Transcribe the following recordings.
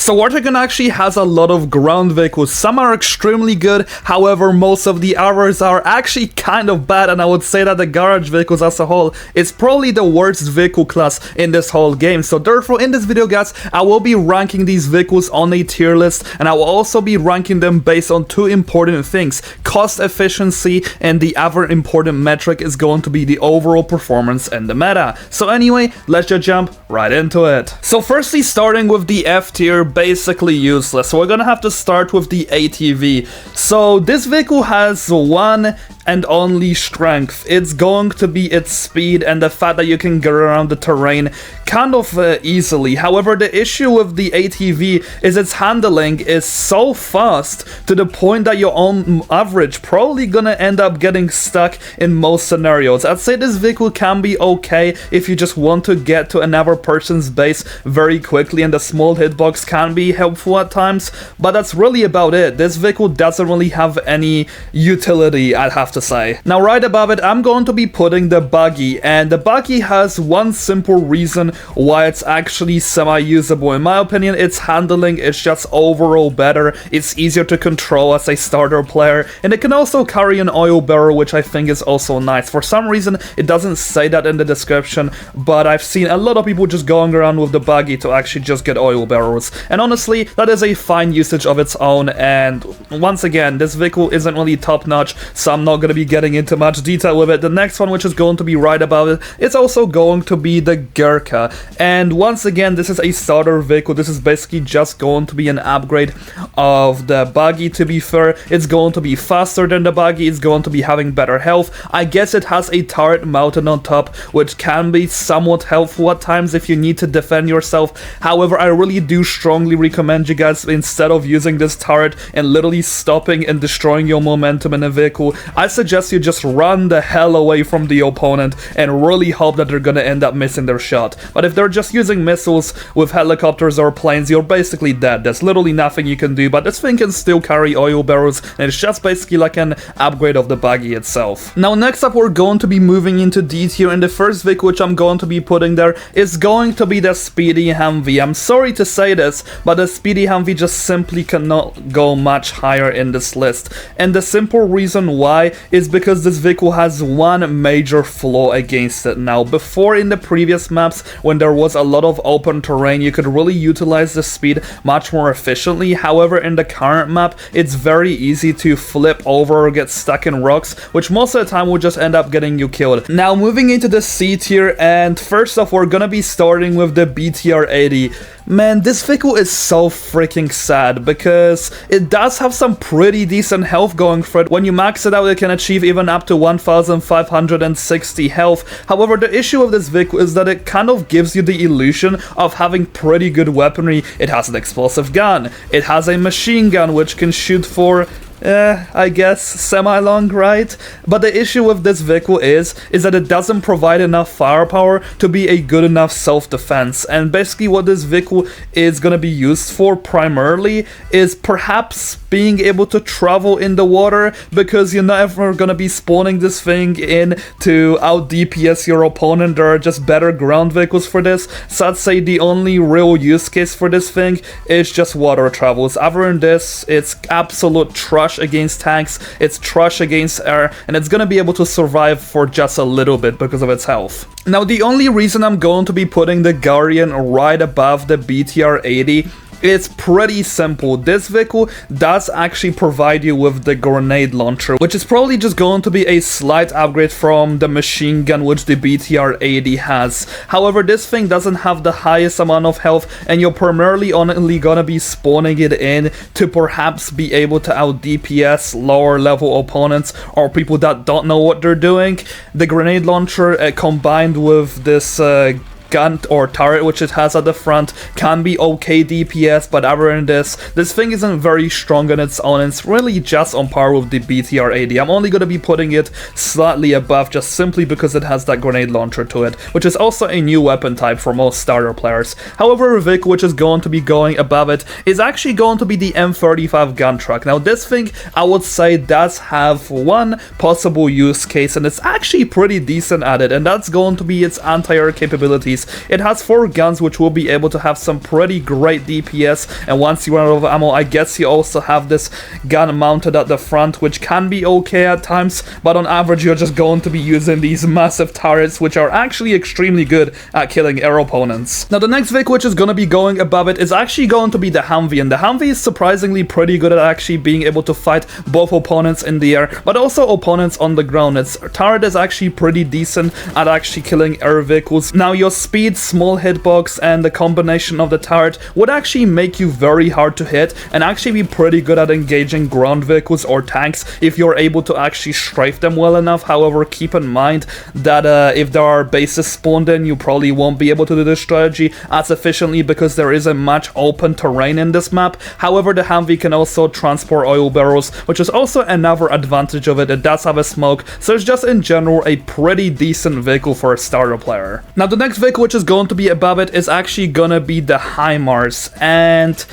So Tycoon actually has a lot of ground vehicles. Some are extremely good, however most of the others are actually kind of bad, and I would say that the garage vehicles as a whole is probably the worst vehicle class in this whole game. So therefore in this video guys, I will be ranking these vehicles on a tier list, and I will also be ranking them based on two important things: cost efficiency, and the other important metric is going to be the overall performance and the meta. So anyway, let's just jump right into it. So firstly, starting with the F tier, basically useless. So we're gonna have to start with the ATV. So this vehicle has one and only strength. It's going to be its speed and the fact that you can get around the terrain kind of easily. However, the issue with the ATV is its handling is so fast to the point that you're on average probably gonna end up getting stuck in most scenarios. I'd say this vehicle can be okay if you just want to get to another person's base very quickly, and the small hitbox can be helpful at times, but that's really about it. This vehicle doesn't really have any utility, I'd have to say. Now right above it, I'm going to be putting the buggy, and the buggy has one simple reason why it's actually semi-usable. In my opinion, its handling is just overall better. It's easier to control as a starter player, and it can also carry an oil barrel, which I think is also nice. For some reason, it doesn't say that in the description, but I've seen a lot of people just going around with the buggy to actually just get oil barrels, and honestly, that is a fine usage of its own. And once again, this vehicle isn't really top-notch, so I'm not going to be getting into much detail with it. The next one, which is going to be right above it, it's also going to be the Gurkha. And once again, this is a starter vehicle. This is basically just going to be an upgrade of the buggy. To be fair, it's going to be faster than the buggy, it's going to be having better health. I guess it has a turret mounted on top, which can be somewhat helpful at times if you need to defend yourself. However, I really do strongly recommend you guys, instead of using this turret and literally stopping and destroying your momentum in a vehicle, I suggest you just run the hell away from the opponent and really hope that they're gonna end up missing their shot. But if they're just using missiles with helicopters or planes, you're basically dead. There's literally nothing you can do, but this thing can still carry oil barrels, and it's just basically like an upgrade of the buggy itself. Now next up, we're going to be moving into D tier, and the first vehicle which I'm going to be putting there is going to be the Speedy Humvee. I'm sorry to say this, but the Speedy Humvee just simply cannot go much higher in this list, and the simple reason why is because this vehicle has one major flaw against it. Now, before in the previous maps, when there was a lot of open terrain, you could really utilize the speed much more efficiently. However, in the current map, it's very easy to flip over or get stuck in rocks, which most of the time will just end up getting you killed. Now, moving into the C tier, and first off, we're gonna be starting with the BTR-80. Man, this vehicle is so freaking sad because it does have some pretty decent health going for it. When you max it out, it can achieve even up to 1560 health. However, the issue with this vehicle is that it kind of gives you the illusion of having pretty good weaponry. It has an explosive gun, it has a machine gun which can shoot for I guess semi-long, right? But the issue with this vehicle is that it doesn't provide enough firepower to be a good enough self-defense. And basically what this vehicle is gonna be used for primarily is perhaps being able to travel in the water, because you're never gonna be spawning this thing in to out DPS your opponent. There are just better ground vehicles for this, so I'd say the only real use case for this thing is just water travels. Other than this, it's absolute trash against tanks, it's trash against air, and it's gonna be able to survive for just a little bit because of its health. Now, the only reason I'm going to be putting the Guardian right above the BTR-80, it's pretty simple. This vehicle does actually provide you with the grenade launcher, which is probably just going to be a slight upgrade from the machine gun which the BTR-80 has. However, this thing doesn't have the highest amount of health, and you're primarily only gonna be spawning it in to perhaps be able to out DPS lower level opponents or people that don't know what they're doing. The grenade launcher combined with this gun or turret which it has at the front can be okay DPS, but other than this thing isn't very strong on its own, and it's really just on par with the BTR-80. I'm only going to be putting it slightly above just simply because it has that grenade launcher to it, which is also a new weapon type for most starter players. However, a vehicle which is going to be going above it is actually going to be the M35 gun truck. Now this thing, I would say, does have one possible use case, and it's actually pretty decent at it, and that's going to be its anti-air capabilities. opponents. It has 4 guns, which will be able to have some pretty great DPS, and once you run out of ammo, I guess you also have this gun mounted at the front, which can be okay at times, but on average you're just going to be using these massive turrets, which are actually extremely good at killing air opponents. Now the next vehicle which is going to be going above it is actually going to be the Humvee, and the Humvee is surprisingly pretty good at actually being able to fight both opponents in the air, but also opponents on the ground. Its turret is actually pretty decent at actually killing air vehicles. Now your speed, small hitbox, and the combination of the turret would actually make you very hard to hit and actually be pretty good at engaging ground vehicles or tanks if you're able to actually strafe them well enough. However, keep in mind that if there are bases spawned in, you probably won't be able to do this strategy as efficiently because there isn't much open terrain in this map. However, the Humvee can also transport oil barrels, which is also another advantage of it. It does have a smoke, so it's just in general a pretty decent vehicle for a starter player. Now the next vehicle which is going to be above it is actually gonna be the HIMARS, and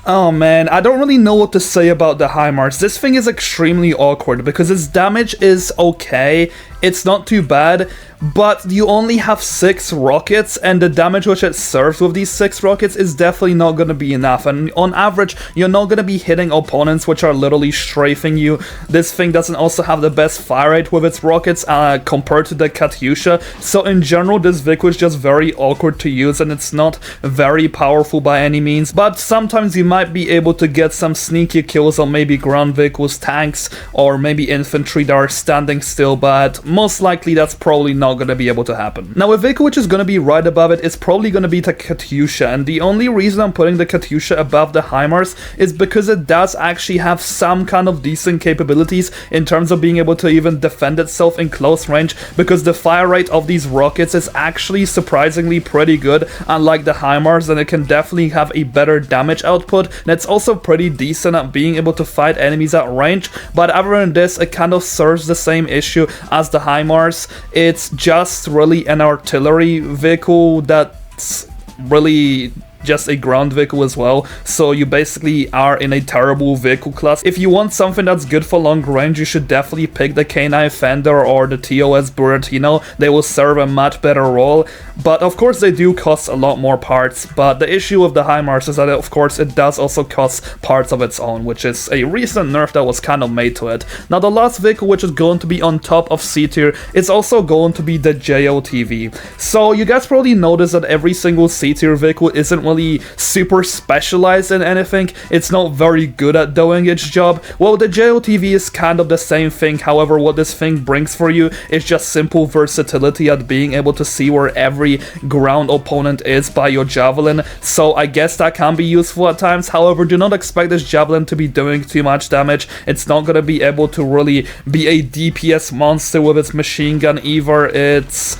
oh man, I don't really know what to say about the HIMARS. This thing is extremely awkward because its damage is okay, it's not too bad, but you only have 6 rockets, and the damage which it serves with these 6 rockets is definitely not going to be enough, and on average you're not going to be hitting opponents which are literally strafing you. This thing doesn't also have the best fire rate with its rockets compared to the Katyusha, so in general this vehicle is just very awkward to use, and it's not very powerful by any means, but sometimes you might be able to get some sneaky kills on maybe ground vehicles, tanks, or maybe infantry that are standing still, but most likely that's probably not going to be able to happen. Now a vehicle which is going to be right above it is probably going to be the Katyusha, and the only reason I'm putting the Katyusha above the HIMARS is because it does actually have some kind of decent capabilities in terms of being able to even defend itself in close range, because the fire rate of these rockets is actually surprisingly pretty good, unlike the HIMARS, and it can definitely have a better damage output, and it's also pretty decent at being able to fight enemies at range. But other than this, it kind of serves the same issue as the HIMARS. It's just really an artillery vehicle that's really just a ground vehicle as well, so you basically are in a terrible vehicle class. If you want something that's good for long range, you should definitely pick the K9 Fender or the TOS Buratino. They will serve a much better role, but of course they do cost a lot more parts. But the issue with the HIMARS is that of course it does also cost parts of its own, which is a recent nerf that was kind of made to it. Now the last vehicle which is going to be on top of C tier is also going to be the JOTV. So you guys probably noticed that every single C tier vehicle isn't really super specialized in anything. It's not very good at doing its job. Well, the JOTV is kind of the same thing. However, what this thing brings for you is just simple versatility at being able to see where every ground opponent is by your javelin. So I guess that can be useful at times. However, do not expect this javelin to be doing too much damage. It's not going to be able to really be a DPS monster with its machine gun either. It's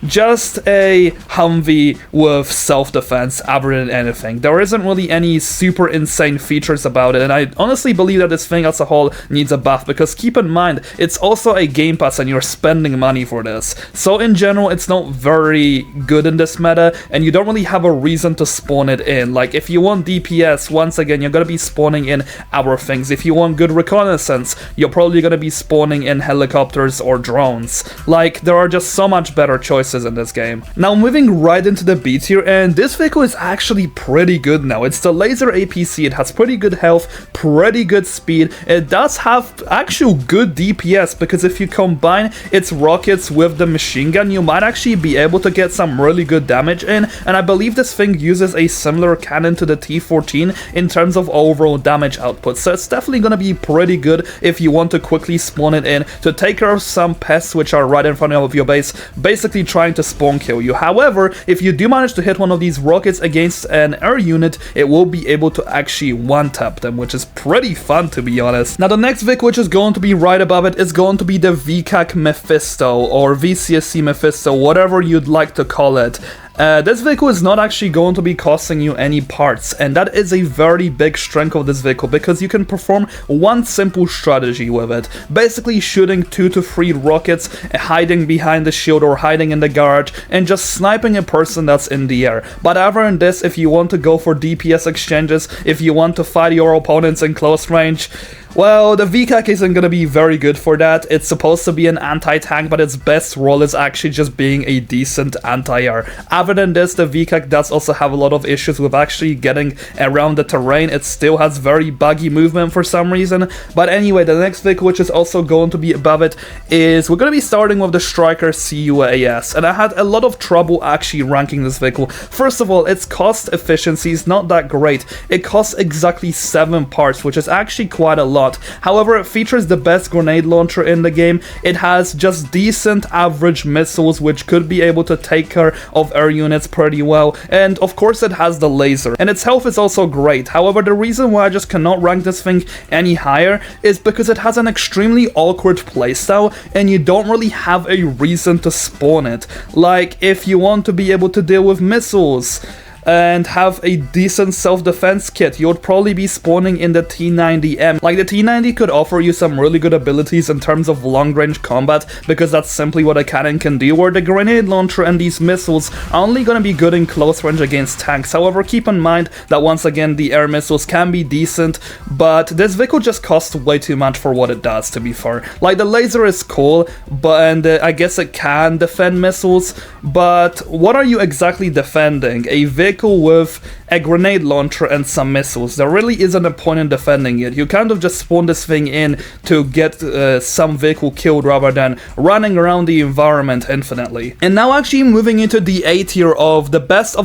just a Humvee with self-defense other than anything. There isn't really any super insane features about it, and I honestly believe that this thing as a whole needs a buff, because keep in mind, it's also a Game Pass and you're spending money for this. So in general, it's not very good in this meta, and you don't really have a reason to spawn it in. Like, if you want DPS, once again, you're gonna be spawning in other things. If you want good reconnaissance, you're probably gonna be spawning in helicopters or drones. Like, there are just so much better choices in this game. Now moving right into the B tier, and this vehicle is actually pretty good now. It's the Laser APC. It has pretty good health, pretty good speed. It does have actual good DPS, because if you combine its rockets with the machine gun, you might actually be able to get some really good damage in, and I believe this thing uses a similar cannon to the T14 in terms of overall damage output, so it's definitely going to be pretty good if you want to quickly spawn it in to take care of some pests which are right in front of your base, basically trying to spawn kill you. However, if you do manage to hit one of these rockets against an air unit, it will be able to actually one-tap them, which is pretty fun, to be honest. Now the next vehicle which is going to be right above it is going to be the VCAC Mephisto, or VCSC Mephisto, whatever you'd like to call it. This vehicle is not actually going to be costing you any parts, and that is a very big strength of this vehicle, because you can perform one simple strategy with it, basically shooting 2 to 3 rockets, hiding behind the shield or hiding in the garage, and just sniping a person that's in the air. But other than this, if you want to go for DPS exchanges, if you want to fight your opponents in close range, Well, the VCAC isn't gonna be very good for that. It's supposed to be an anti-tank, but its best role is actually just being a decent anti-air. Other than this, the VCAC does also have a lot of issues with actually getting around the terrain. It still has very buggy movement for some reason. But anyway, the next vehicle, which is also going to be above it, is we're gonna be starting with the Striker CUAS. And I had a lot of trouble actually ranking this vehicle. First of all, its cost efficiency is not that great. It costs exactly 7 parts, which is actually quite a lot. However, it features the best grenade launcher in the game. It has just decent average missiles, which could be able to take care of air units pretty well, and of course it has the laser, and its health is also great. However, the reason why I just cannot rank this thing any higher is because it has an extremely awkward playstyle, and you don't really have a reason to spawn it. Like, if you want to be able to deal with missiles and have a decent self-defense kit, you would probably be spawning in the T90M. Like, the T90 could offer you some really good abilities in terms of long-range combat, because that's simply what a cannon can do, where the grenade launcher and these missiles are only gonna be good in close range against tanks. However, keep in mind that once again, the air missiles can be decent, but this vehicle just costs way too much for what it does, to be fair. Like, the laser is cool, and I guess it can defend missiles, but what are you exactly defending? A vehicle with a grenade launcher and some missiles. There really isn't a point in defending it. You kind of just spawn this thing in to get some vehicle killed rather than running around the environment infinitely. And now actually moving into the A tier of the best,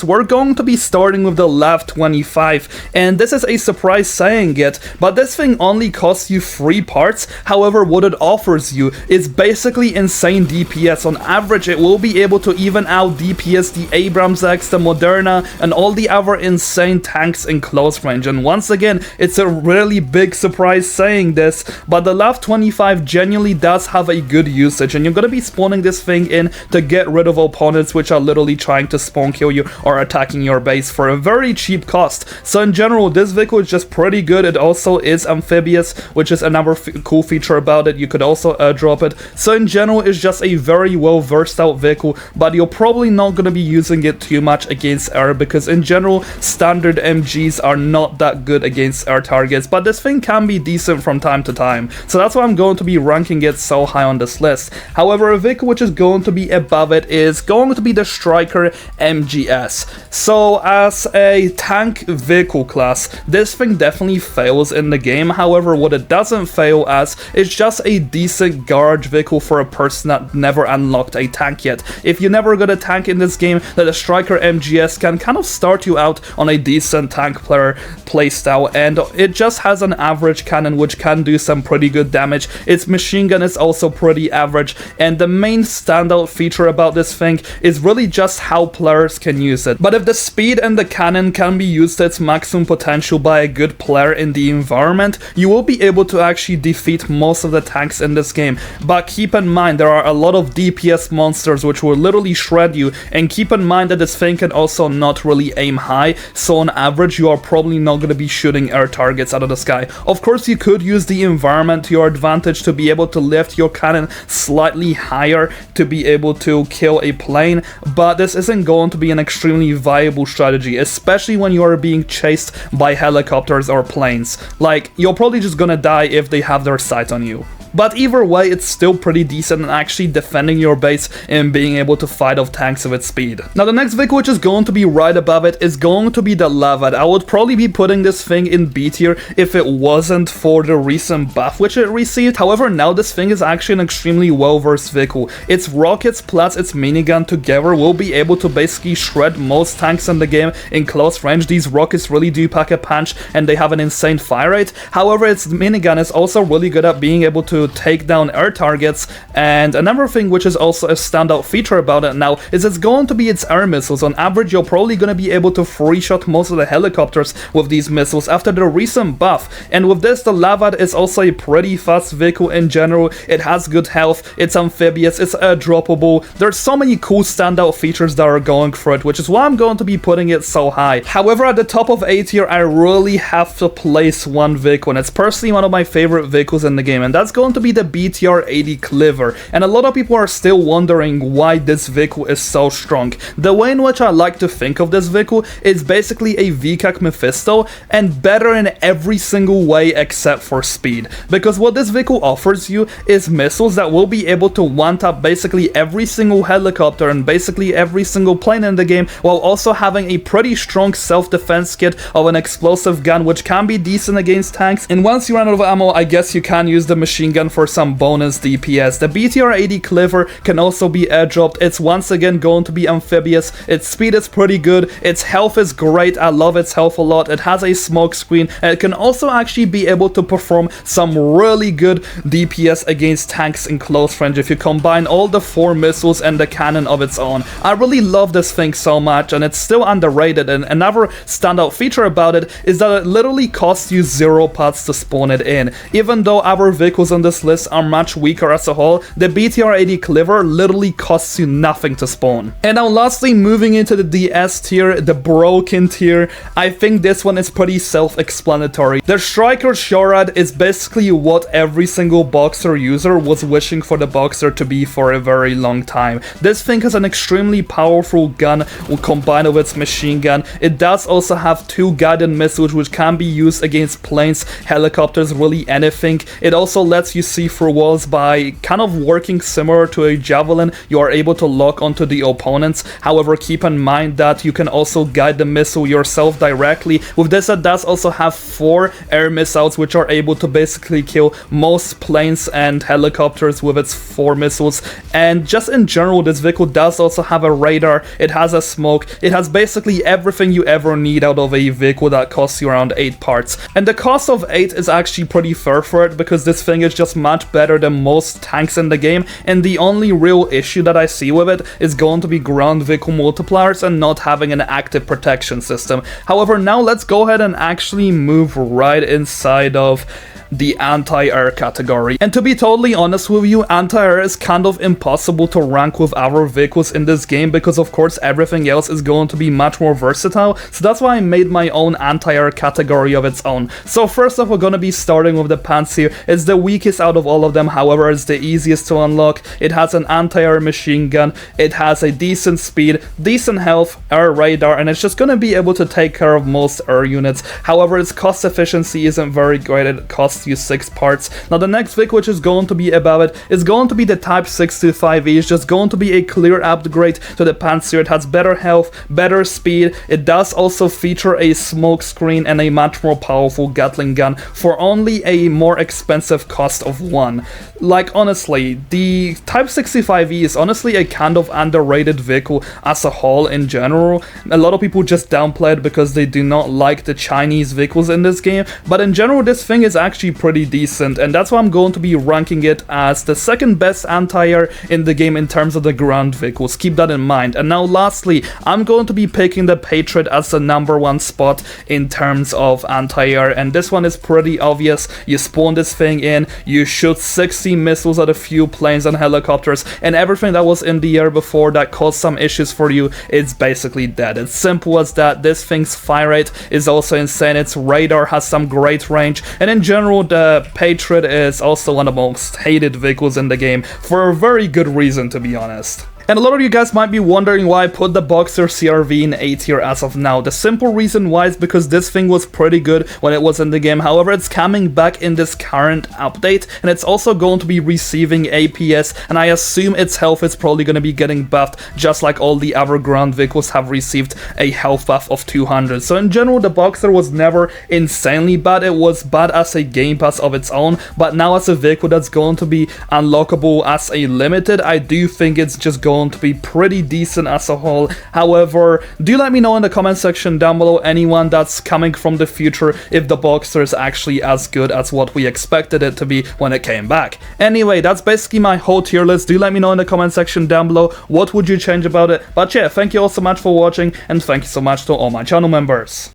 we're going to be starting with the LAV 25, and this is a surprise saying it, but this thing only costs you 3 parts. However, what it offers you is basically insane DPS. On average, it will be able to even out DPS the Abrams X, the Moderna, and all the other insane tanks in close range. And once again, it's a really big surprise saying this, but the LAV 25 genuinely does have a good usage, and you're gonna be spawning this thing in to get rid of opponents which are literally trying to spawn kill you or attacking your base for a very cheap cost. So in general, this vehicle is just pretty good. It also is amphibious, which is another cool feature about it. You could also airdrop it. So in general, it's just a very well versed out vehicle, but you're probably not gonna be using it too much against air, because in general, standard MGs are not that good against air targets, but this thing can be decent from time to time. So that's why I'm going to be ranking it so high on this list. However, a vehicle which is going to be above it is going to be the Striker MGS. So as a tank vehicle class, this thing definitely fails in the game. However, what it doesn't fail as is just a decent garage vehicle for a person that never unlocked a tank yet. If you never got a tank in this game, then the Striker MGS can kind of start you out on a decent tank player playstyle, and it just has an average cannon which can do some pretty good damage. Its machine gun is also pretty average, and the main standout feature about this thing is really just how players can use it. But if the speed and the cannon can be used to its maximum potential by a good player in the environment, you will be able to actually defeat most of the tanks in this game. But keep in mind, there are a lot of DPS monsters which will literally shred you, and keep in mind that this thing can also not really aim high, so on average you are probably not going to be shooting air targets out of the sky. Of course, you could use the environment to your advantage to be able to lift your cannon slightly higher to be able to kill a plane, but this isn't going to be an extremely viable strategy, especially when you are being chased by helicopters or planes. Like, you're probably just gonna die if they have their sight on you. But either way, it's still pretty decent in actually defending your base and being able to fight off tanks with its speed. Now, the next vehicle which is going to be right above it is going to be the Lavad. I would probably be putting this thing in B tier if it wasn't for the recent buff which it received. However, now this thing is actually an extremely well-versed vehicle. Its rockets plus its minigun together will be able to basically shred most tanks in the game in close range. These rockets really do pack a punch, and they have an insane fire rate. However, its minigun is also really good at being able to take down air targets, and another thing which is also a standout feature about it now is it's going to be its air missiles. On average, you're probably going to be able to free shot most of the helicopters with these missiles after the recent buff, and with this, the Lavad is also a pretty fast vehicle in general. It has good health, it's amphibious, it's airdroppable. There's so many cool standout features that are going for it, which is why I'm going to be putting it so high. However, at the top of A tier, I really have to place one vehicle, and it's personally one of my favorite vehicles in the game, and that's going going to be the BTR-80 Cleaver, and a lot of people are still wondering why this vehicle is so strong. The way in which I like to think of this vehicle is basically a VCAC Mephisto, and better in every single way except for speed, because what this vehicle offers you is missiles that will be able to one-tap basically every single helicopter and basically every single plane in the game, while also having a pretty strong self-defense kit of an explosive gun which can be decent against tanks. And once you run out of ammo, I guess you can use the machine gun for some bonus DPS. The BTR-80 Cleaver can also be airdropped. It's once again going to be amphibious. Its speed is pretty good. Its health is great. I love its health a lot. It has a smoke screen, and it can also actually be able to perform some really good DPS against tanks in close range if you combine all the 4 missiles and the cannon of its own. I really love this thing so much, and it's still underrated. And another standout feature about it is that it literally costs you 0 pots to spawn it in. Even though our vehicles on this list are much weaker as a whole, the BTR-80 Cleaver literally costs you nothing to spawn. And now lastly, moving into the DS tier, the broken tier, I think this one is pretty self-explanatory. The Striker Shorad is basically what every single Boxer user was wishing for the Boxer to be for a very long time. This thing has an extremely powerful gun combined with its machine gun. It does also have 2 guided missiles which can be used against planes, helicopters, really anything. It also lets you see through walls by kind of working similar to a javelin. You are able to lock onto the opponents. However, keep in mind that you can also guide the missile yourself directly. With this, it does also have 4 air missiles which are able to basically kill most planes and helicopters with its 4 missiles. And just in general, this vehicle does also have a radar. It has a smoke. It has basically everything you ever need out of a vehicle that costs you around 8 parts. And the cost of 8 is actually pretty fair for it, because this thing is just much better than most tanks in the game, and the only real issue that I see with it is going to be ground vehicle multipliers and not having an active protection system. However, now let's go ahead and actually move right inside of the anti-air category. And to be totally honest with you, anti-air is kind of impossible to rank with our vehicles in this game, because of course everything else is going to be much more versatile, so that's why I made my own anti-air category of its own. So first off, we're gonna be starting with the Panzer. It's the weakest out of all of them, however it's the easiest to unlock. It has an anti-air machine gun, it has a decent speed, decent health, air radar, and it's just gonna be able to take care of most air units. However, its cost efficiency isn't very great. It costs you 6 parts. Now the next vehicle which is going to be above it is going to be the Type 625E. It's just going to be a clear upgrade to the Panzer. It has better health, better speed. It does also feature a smoke screen and a much more powerful Gatling gun for only a more expensive cost of 1. Like honestly, the Type 65E is honestly a kind of underrated vehicle as a whole in general. A lot of people just downplay it because they do not like the Chinese vehicles in this game, but in general this thing is actually pretty decent, and that's why I'm going to be ranking it as the second best anti-air in the game in terms of the ground vehicles. Keep that in mind. And now lastly, I'm going to be picking the Patriot as the #1 spot in terms of anti-air, and this one is pretty obvious. You spawn this thing in, you shoot 60 missiles at a few planes and helicopters, and everything that was in the air before that caused some issues for you, it's basically dead. It's simple as that. This thing's fire rate is also insane. Its radar has some great range, and in general the Patriot is also one of the most hated vehicles in the game for a very good reason, to be honest. And a lot of you guys might be wondering why I put the Boxer CRV in A tier as of now. The simple reason why is because this thing was pretty good when it was in the game. However, it's coming back in this current update, and it's also going to be receiving APS, and I assume its health is probably going to be getting buffed, just like all the other ground vehicles have received a health buff of 200. So in general, the Boxer was never insanely bad. It was bad as a game pass of its own, but now as a vehicle that's going to be unlockable as a limited, I do think it's just going to be pretty decent as a whole. However, do let me know in the comment section down below, anyone that's coming from the future, if the Boxer is actually as good as what we expected it to be when it came back. Anyway, that's basically my whole tier list. Do let me know in the comment section down below, what would you change about it. But yeah, thank you all so much for watching, and thank you so much to all my channel members.